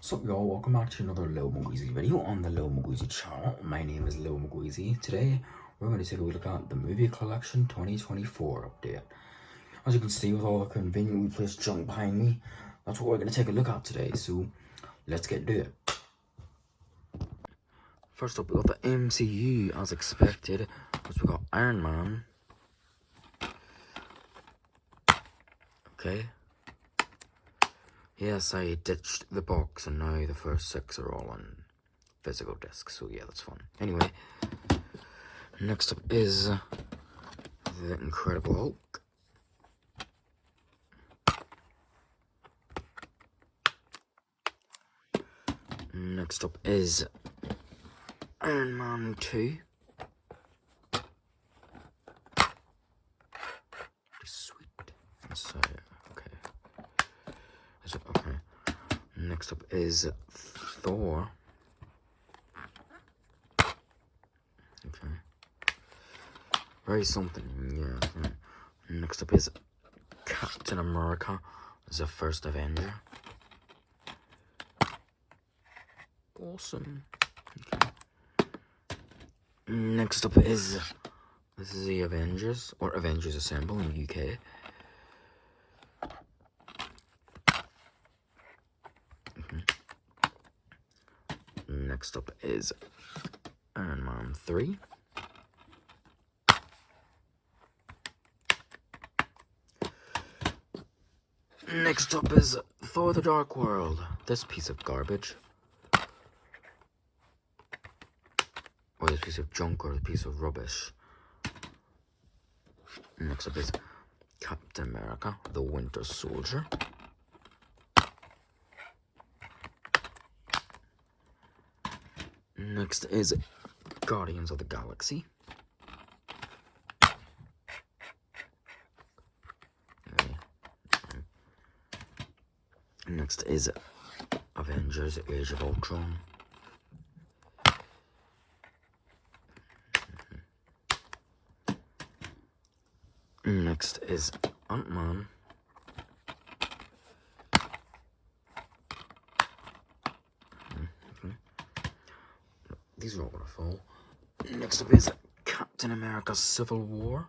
What's up, y'all? Welcome back to another Lil Magweezy video on the Lil Magweezy channel. My name is Lil Magweezy. Today, we're going to take a look at the Movie Collection 2024 update. As you can see, with all the conveniently placed junk behind me, that's what we're going to take a look at today. So, let's get to it. First up, we got the MCU as expected. First, we got Iron Man. Okay. Yes, I ditched the box and now the first 6 are all on physical discs, so yeah, that's fun. Anyway, next up is the Incredible Hulk. Next up is Iron Man 2. Sweet. So, okay. Is it okay? Next up is Thor. Okay. Very something, yeah. Next up is Captain America, the first Avenger. Awesome. Okay. Next up is, this is the Avengers, or Avengers Assemble in the UK. Next up is Iron Man 3. Next up is Thor: The Dark World. This piece of garbage. Or this piece of junk, or this piece of rubbish. Next up is Captain America: The Winter Soldier. Next is Guardians of the Galaxy. Next is Avengers: Age of Ultron. Next is Ant-Man. These are all gonna fall. Next up is Captain America: Civil War.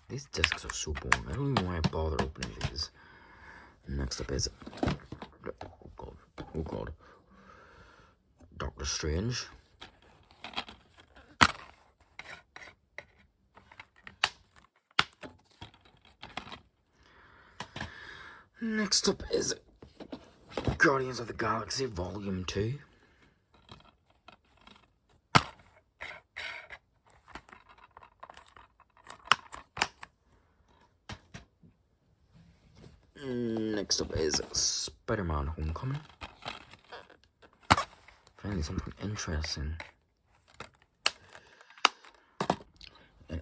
These discs are so boring. I don't even want to bother opening these. Next up is oh god, Doctor Strange. Next up is Guardians of the Galaxy Volume 2. Next up is Spider-Man: Homecoming. Finally, something interesting.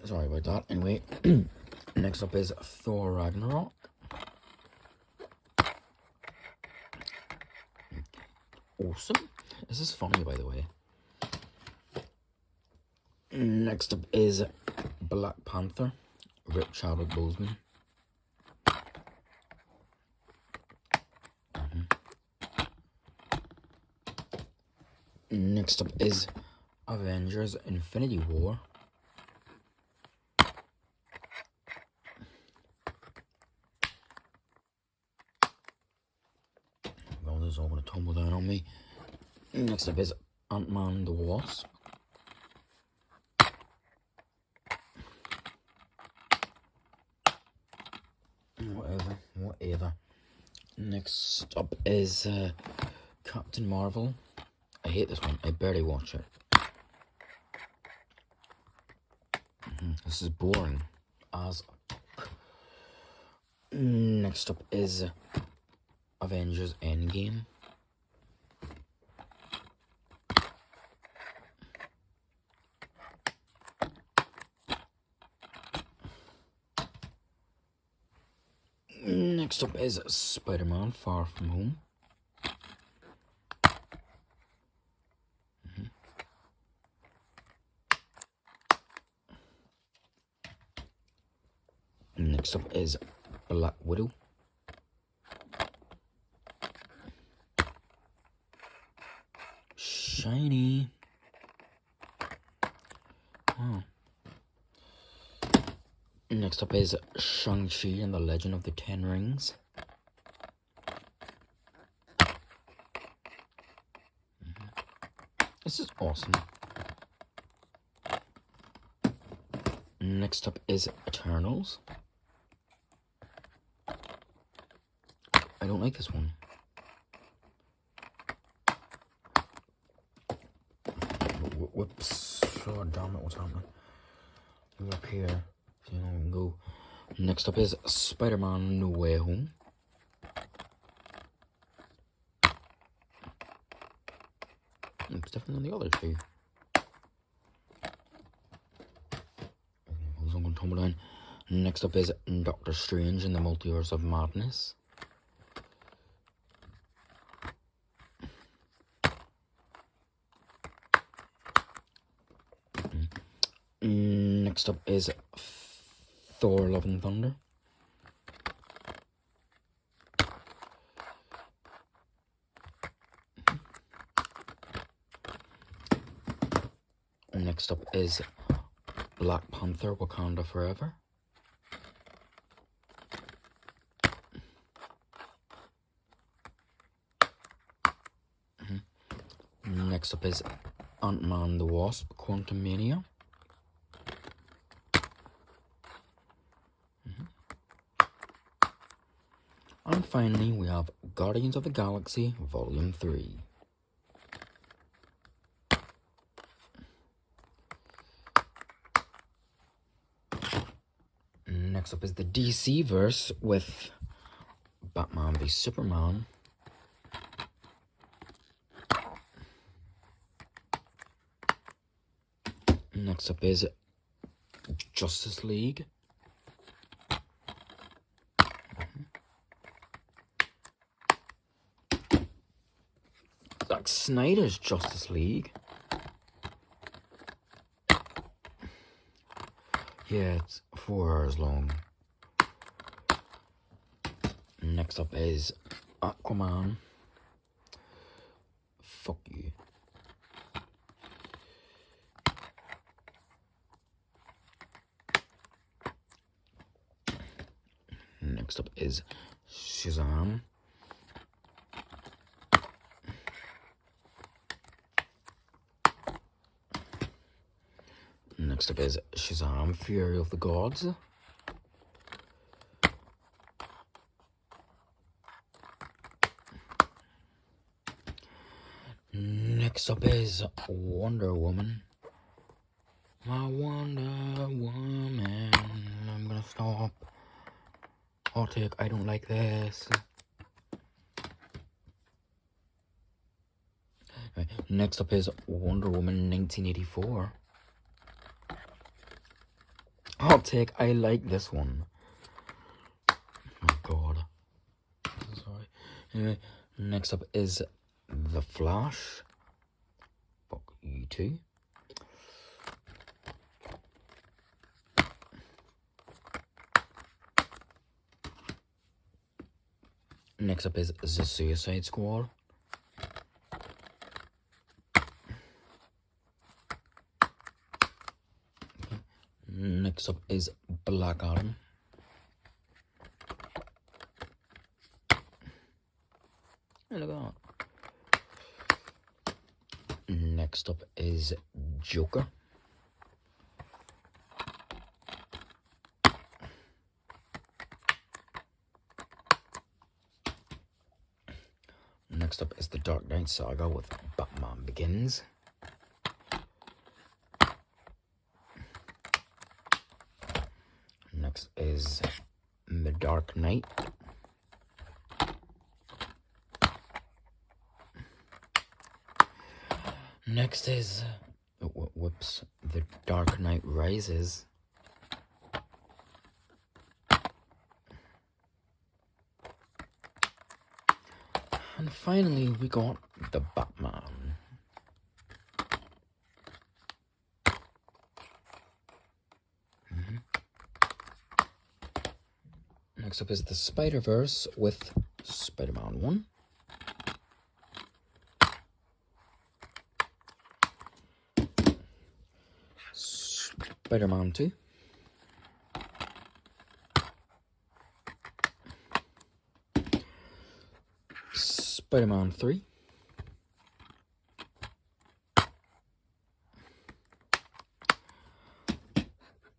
Sorry about that. Anyway, next up is Thor: Ragnarok. Awesome. This is funny, by the way. Next up is Black Panther, Rip Chadwick Boseman. Next up is Avengers: Infinity War. Oh, this is all gonna tumble down on me. Next up is Ant-Man the Wasp. Whatever. Next up is Captain Marvel. I hate this one. I barely watch it. This is boring as fuck. Next up is Avengers: Endgame. Next up is Spider-Man: Far From Home. Next up is Black Widow. Shiny. Oh. Next up is Shang-Chi and the Legend of the Ten Rings. This is awesome. Next up is Eternals. I don't like this one. Whoops. Oh, damn it, what's happening? Go up here. So you know, we can go. Next up is Spider-Man No Way Home. It's different than the other two. I'm going to tumble down. Next up is Doctor Strange in the Multiverse of Madness. Next up is Thor Love and Thunder. Next up is Black Panther Wakanda Forever. Next up is Ant-Man the Wasp Quantumania. And finally, we have Guardians of the Galaxy Volume 3. Next up is the DC verse with Batman v Superman. Next up is Justice League. Zack Snyder's Justice League. Yeah, it's 4 hours long. Next up is Aquaman. Fuck you. Next up is Shazam. Next up is Shazam, Fury of the Gods. Next up is Wonder Woman. My Wonder Woman. I'm gonna stop. Hot take, I don't like this. Right, next up is Wonder Woman 1984. Hot take, I like this one. Oh my god. Sorry. Anyway, next up is The Flash. Fuck you too. Next up is The Suicide Squad. Next up is Black Adam. Hey, look at that. Next up is Joker. Next up is the Dark Knight Saga with Batman Begins. Next is The Dark Knight. Next is, whoops, The Dark Knight Rises. And finally, we got The Batman. Next up is the Spider-Verse with Spider-Man 1. Spider-Man 2. Spider-Man 3.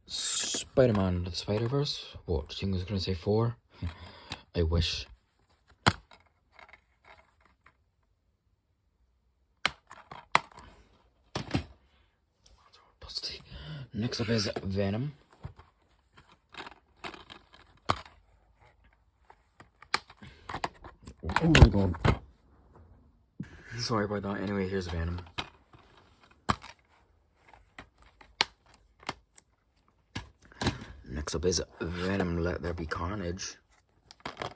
Spider-Man the Spider-Verse. What, do you think I was going to say 4? I wish. Next up is Venom. Oh my god. Sorry about that. Anyway, here's Venom. Next up is Venom Let There Be Carnage. What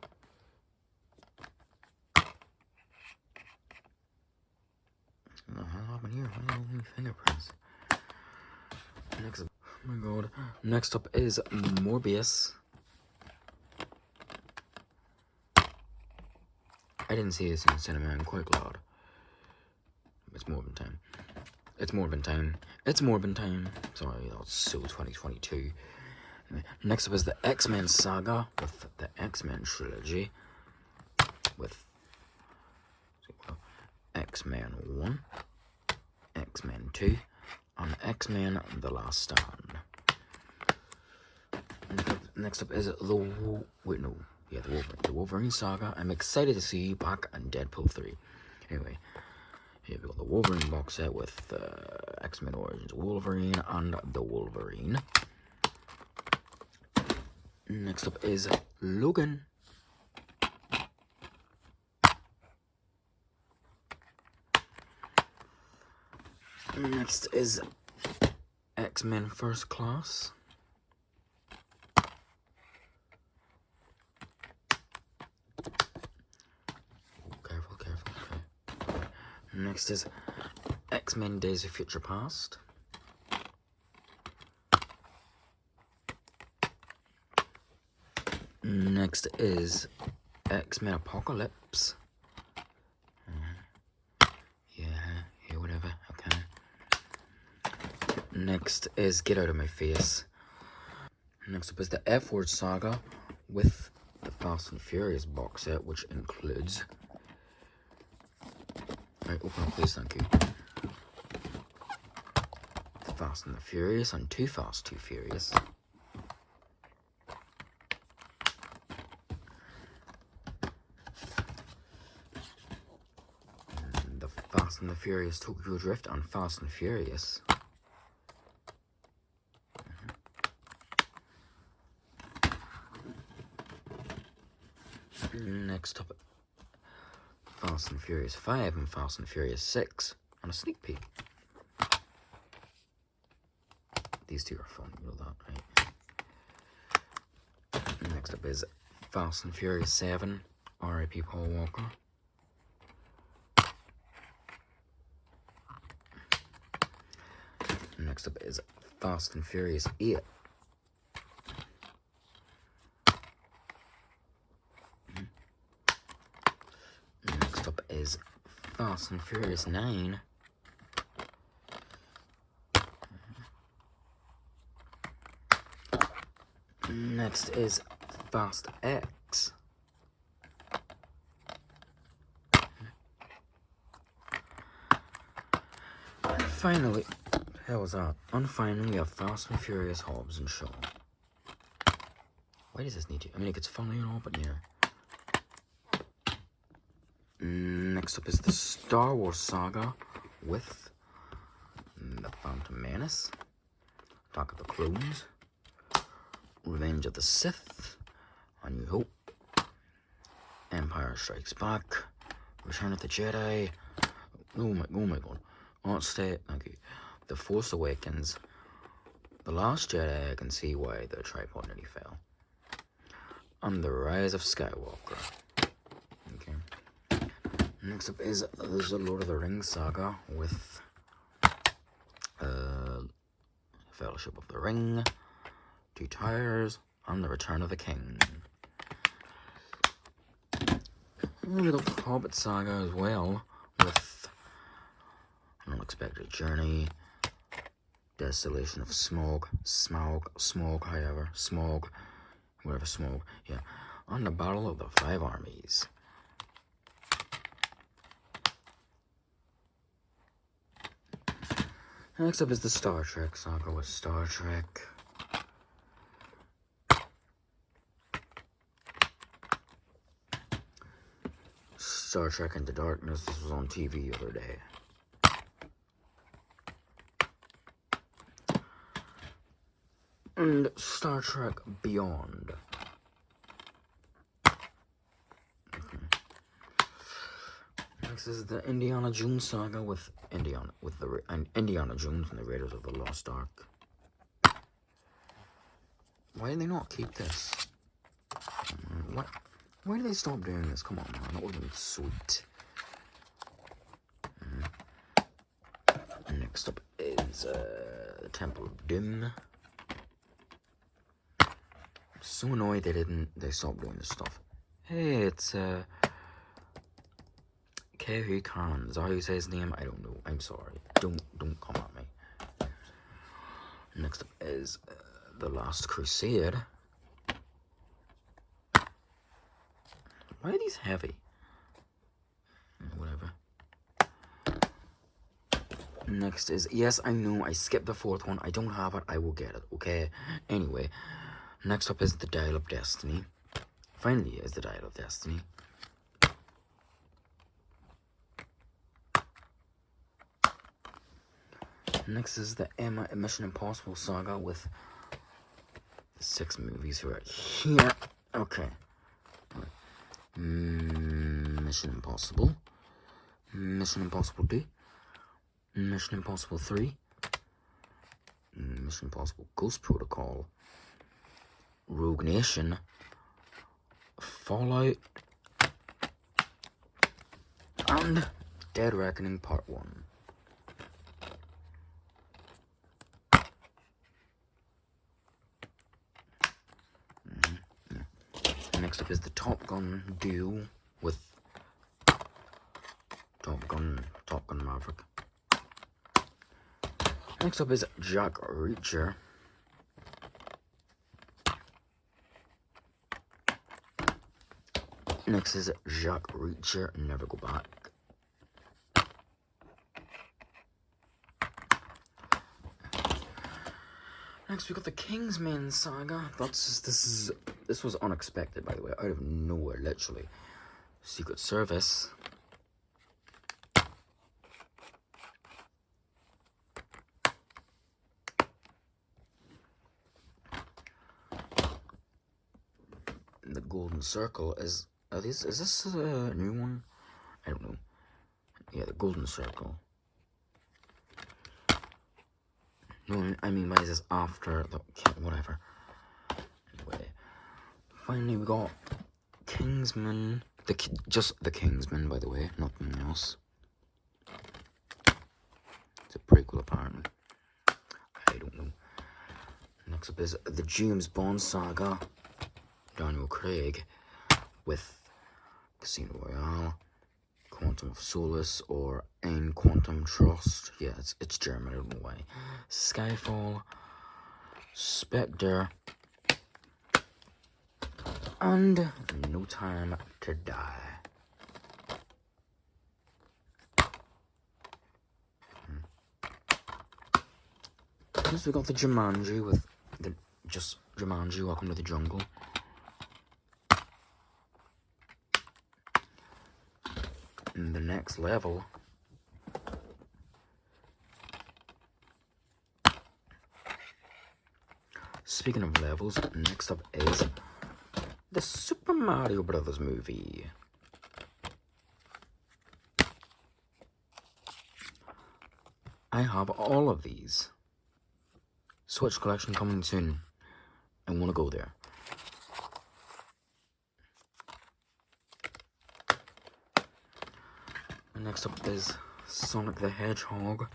the hell happened here? Why are there fingerprints? Next up, oh my god. Next up is Morbius. I didn't see this in the cinema. I'm quite glad. It's Morbin time. It's Morbin time. It's Morbin time. Sorry, that's so 2022. Next up is the X-Men saga with the X-Men trilogy with X-Men 1, X-Men 2, and X-Men The Last Stand. Next up is the Wolverine saga. I'm excited to see you back in Deadpool 3. Anyway, here we got the Wolverine box set with X-Men Origins Wolverine and the Wolverine. Next up is Logan. Next is X-Men First Class. Careful. Okay. Next is X-Men Days of Future Past. Next is X-Men Apocalypse. Yeah, whatever, okay. Next is Get Out of My Face. Next up is the F-Word saga with the Fast and Furious box set, which includes... Right, open up please, thank you. The Fast and the Furious and Too Fast, Too Furious. Fast and the Furious Tokyo Drift and Fast and Furious. Next up, Fast and Furious 5 and Fast and Furious 6 and a sneak peek. These two are fun, you know that, right? Next up is Fast and Furious 7, R.I.P. Paul Walker. Next up is Fast and Furious 8. Next up is Fast and Furious 9. Next is Fast X. And finally, hell was that? And finally, we have Fast and Furious Hobbs and Shaw. Why does this need to? I mean, it gets funny and all, but yeah. Next up is the Star Wars saga with the Phantom Menace, Attack of the Clones, Revenge of the Sith, A New Hope, Empire Strikes Back, Return of the Jedi. Oh my god. Thank you. The Force Awakens, The Last Jedi. I can see why the tripod nearly fell. And The Rise of Skywalker. Okay. Next up is the Lord of the Rings saga with Fellowship of the Ring, Two Towers, and The Return of the King. We got the Hobbit Saga as well, with An Unexpected Journey, Desolation of Smaug, yeah, and the Battle of the Five Armies. Next up is the Star Trek saga with Star Trek. Star Trek Into Darkness, this was on TV the other day. And Star Trek Beyond. Next is the Indiana Jones saga with Indiana Jones and the Raiders of the Lost Ark. Why did they not keep this? Why did they stop doing this? Come on, man, that would have been sweet. Next up is the Temple of Doom. I'm so annoyed they stopped doing this stuff. Hey, it's Kehu Khan. Is that how you say his name? I don't know. I'm sorry. Don't come at me. Next up is The Last Crusade. Why are these heavy? Whatever. Next is, yes, I know, I skipped the fourth one. I don't have it. I will get it, okay? Anyway, next up is The Dial of Destiny. Finally is The Dial of Destiny. Next is the Mission Impossible saga with the 6 movies right here. Okay. Mission Impossible. Mission Impossible 2. Mission Impossible 3. Mission Impossible Ghost Protocol. Rogue Nation. Fallout. And Dead Reckoning Part 1. Next up is the Top Gun duo with Top Gun Maverick. Next up is Jack Reacher. Next is Jack Reacher, Never Go Back. Next we got the Kingsman saga. This was unexpected, by the way, out of nowhere, literally. Secret Service. The Golden Circle is this a new one? I don't know. Yeah, the Golden Circle. No, I mean, why is this after the whatever? Anyway, finally we got Kingsman. Just the Kingsman, by the way, nothing else. It's a prequel, apparently. I don't know. Next up is the James Bond saga. Daniel Craig with Casino Royale, Quantum of Solace, or Ein Quantum Trust. Yeah, it's German, I don't know why. Skyfall, Spectre, and No Time to Die. Next we got the Jumanji with Jumanji, Welcome to the Jungle. And the next level speaking of levels, next up is the Super Mario Brothers movie. I have all of these. Switch collection coming soon. I want to go there. And next up is Sonic the Hedgehog.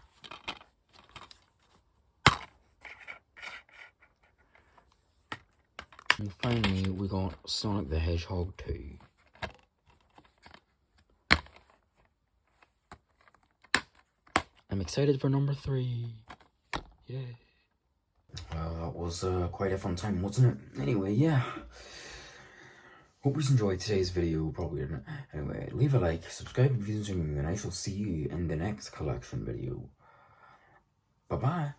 And finally, we got Sonic the Hedgehog 2. I'm excited for number 3. Yay. Well, that was quite a fun time, wasn't it? Anyway, yeah. Hope you enjoyed today's video. Probably didn't. Anyway, leave a like, subscribe if you're enjoying me, and I shall see you in the next collection video. Bye-bye.